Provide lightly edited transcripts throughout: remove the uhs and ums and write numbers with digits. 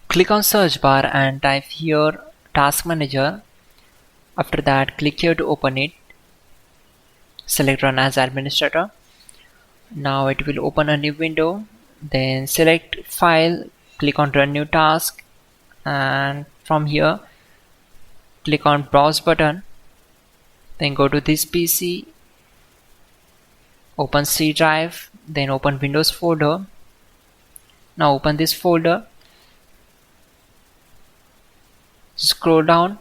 Click on search bar and type here task manager. After that, click here to open it. Select run as administrator. Now it will open a new window. Then select file, click on run new task, and from here click on browse button. Then go to this PC, open C drive, then open Windows folder. Now open this folder, scroll down,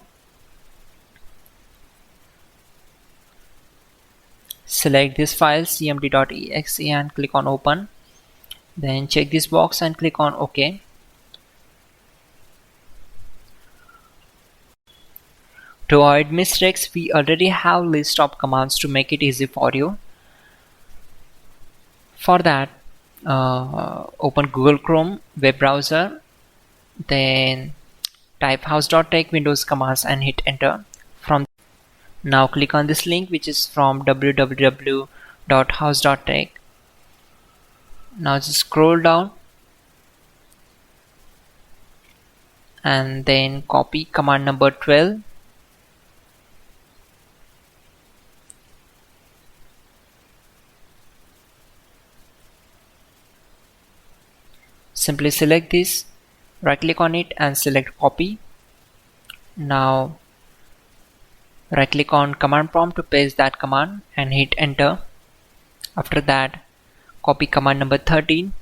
select this file cmd.exe and click on open. Then check this box and click on OK. To avoid mistakes, we already have list of commands to make it easy for you. For that, open Google Chrome web browser, then type hows.tech Windows commands and hit enter. Now click on this link, which is from www.hows.tech. Now just scroll down and then copy command number 12. Simply select this, right click on it and select copy. Now right click on command prompt to paste that command and hit enter. After that, copy command number 13.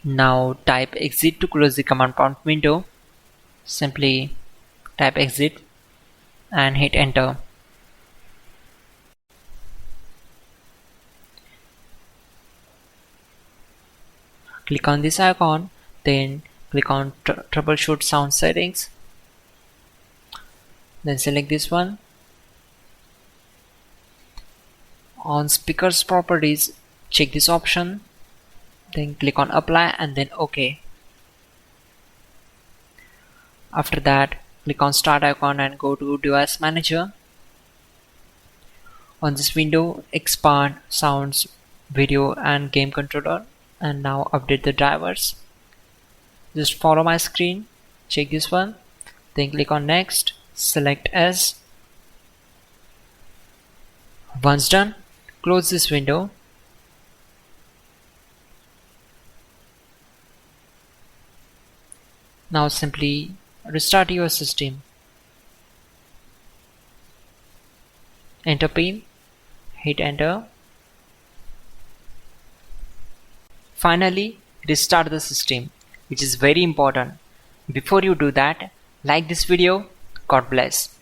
Now type exit to close the command prompt window. Simply type exit and hit enter. Click on this icon, then click on troubleshoot sound settings. Then select this one. On speakers properties, check this option. Then click on apply and then OK. After that, click on start icon and go to device manager. On this window, expand sounds, video and game controller, and now update the drivers. Just follow my screen, check this one, then click on next, select as. Once done, close this window. Now simply restart your system. Enter pin, hit enter. Finally, restart the system, which is very important. Before you do that, like this video. God bless.